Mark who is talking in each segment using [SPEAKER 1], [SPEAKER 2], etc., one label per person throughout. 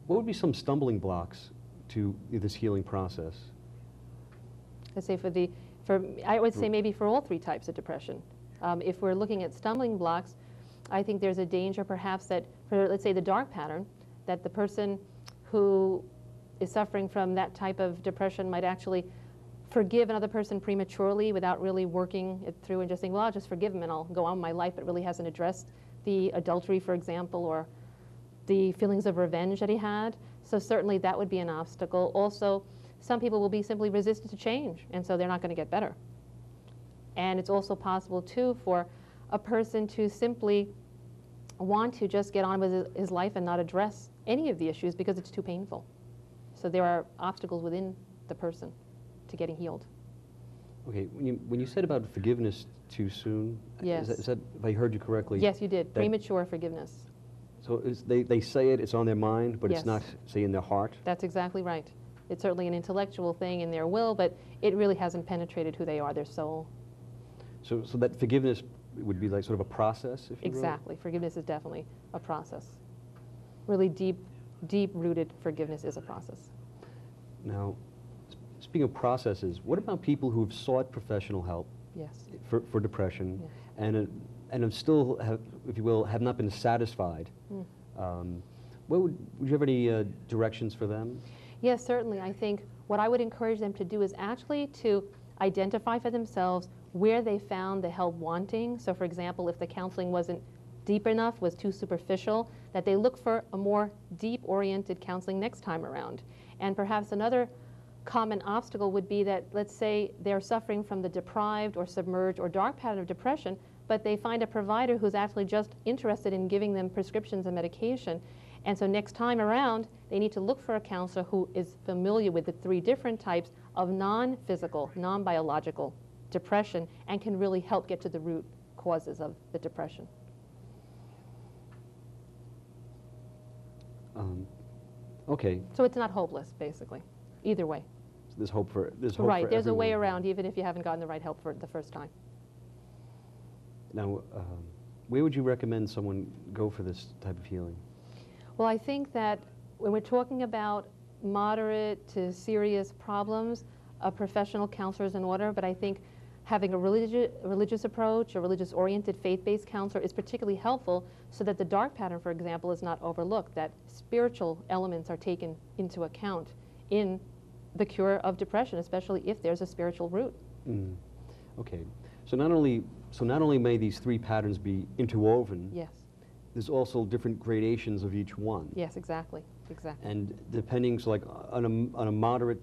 [SPEAKER 1] What would be some stumbling blocks to this healing process?
[SPEAKER 2] Let's say I would say maybe for all three types of depression. If we're looking at stumbling blocks, I think there's a danger perhaps that for, let's say, the dark pattern, that the person who is suffering from that type of depression might actually forgive another person prematurely without really working it through and just saying, well, I'll just forgive him and I'll go on with my life, but really hasn't addressed the adultery, for example, or the feelings of revenge that he had. So certainly that would be an obstacle. Also, some people will be simply resistant to change, and so they're not going to get better. And it's also possible, too, for a person to simply want to just get on with his life and not address any of the issues because it's too painful. So there are obstacles within the person to getting healed.
[SPEAKER 1] Okay, when you said about forgiveness too soon,
[SPEAKER 2] yes.
[SPEAKER 1] Is that, if I heard you correctly?
[SPEAKER 2] Yes, you did. Premature forgiveness.
[SPEAKER 1] So they say it, it's on their mind, but
[SPEAKER 2] yes.
[SPEAKER 1] It's not, say, in their heart?
[SPEAKER 2] That's exactly right. It's certainly an intellectual thing in their will, but it really hasn't penetrated who they are, their soul.
[SPEAKER 1] So that forgiveness would be like sort of a process, if you will?
[SPEAKER 2] Exactly. Forgiveness is definitely a process. Really deep-rooted forgiveness is a process.
[SPEAKER 1] Now, speaking of processes, what about people who have sought professional help
[SPEAKER 2] yes.
[SPEAKER 1] for depression
[SPEAKER 2] yes.
[SPEAKER 1] and have still, if you will, have not been satisfied? Would you have any directions for them?
[SPEAKER 2] Yes, certainly. I think what I would encourage them to do is actually to identify for themselves where they found the help wanting. So, for example, if the counseling wasn't deep enough, was too superficial, that they look for a more deep-oriented counseling next time around. And perhaps another common obstacle would be that, let's say, they're suffering from the deprived or submerged or dark pattern of depression, but they find a provider who's actually just interested in giving them prescriptions and medication. And so next time around, they need to look for a counselor who is familiar with the three different types of non-physical, non-biological depression and can really help get to the root causes of the depression.
[SPEAKER 1] Okay.
[SPEAKER 2] So it's not hopeless, basically, either way.
[SPEAKER 1] So there's hope for
[SPEAKER 2] right. There's a way
[SPEAKER 1] everyone.
[SPEAKER 2] around, even if you haven't gotten the right help for it the first time.
[SPEAKER 1] Now, where would you recommend someone go for this type of healing?
[SPEAKER 2] Well, I think that when we're talking about moderate to serious problems, a professional counselor is in order, but I think having a religious approach, a religious-oriented, faith-based counselor is particularly helpful so that the dark pattern, for example, is not overlooked, that spiritual elements are taken into account in the cure of depression, especially if there's a spiritual root.
[SPEAKER 1] Okay. So not only may these three patterns be interwoven,
[SPEAKER 2] yes.
[SPEAKER 1] there's also different gradations of each one.
[SPEAKER 2] Yes, exactly. Exactly.
[SPEAKER 1] And depending, so like on a moderate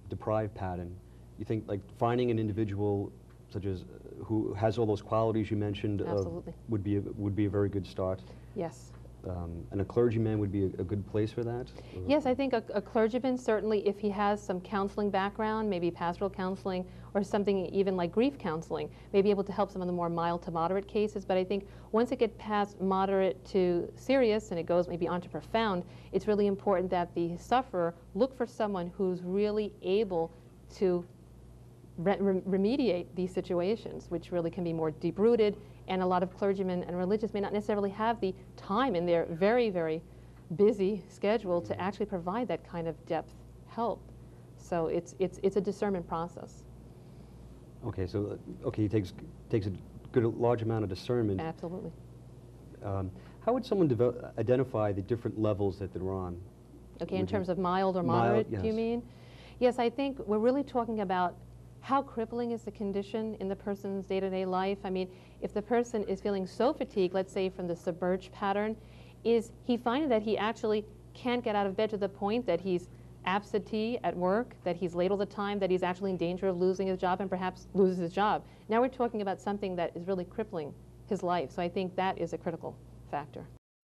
[SPEAKER 1] deprived pattern, you think like finding an individual such as who has all those qualities you mentioned would be a very good start.
[SPEAKER 2] Yes.
[SPEAKER 1] And a clergyman would be a good place for that?
[SPEAKER 2] Yes, I think a clergyman, certainly if he has some counseling background, maybe pastoral counseling or something even like grief counseling, may be able to help some of the more mild to moderate cases. But I think once it gets past moderate to serious and it goes maybe on to profound, it's really important that the sufferer look for someone who's really able to remediate these situations, which really can be more deep-rooted, and a lot of clergymen and religious may not necessarily have the time in their very, very busy schedule to actually provide that kind of depth help. So it's a discernment process.
[SPEAKER 1] Okay, so it takes a large amount of discernment.
[SPEAKER 2] Absolutely.
[SPEAKER 1] How would someone identify the different levels that they're on?
[SPEAKER 2] Okay, in terms of mild or moderate,
[SPEAKER 1] yes.
[SPEAKER 2] do you mean? Yes, I think we're really talking about how crippling is the condition in the person's day-to-day life. I mean, if the person is feeling so fatigued, let's say from the submerged pattern, is he finding that he actually can't get out of bed to the point that he's absentee at work, that he's late all the time, that he's actually in danger of losing his job and perhaps loses his job. Now we're talking about something that is really crippling his life. So I think that is a critical factor.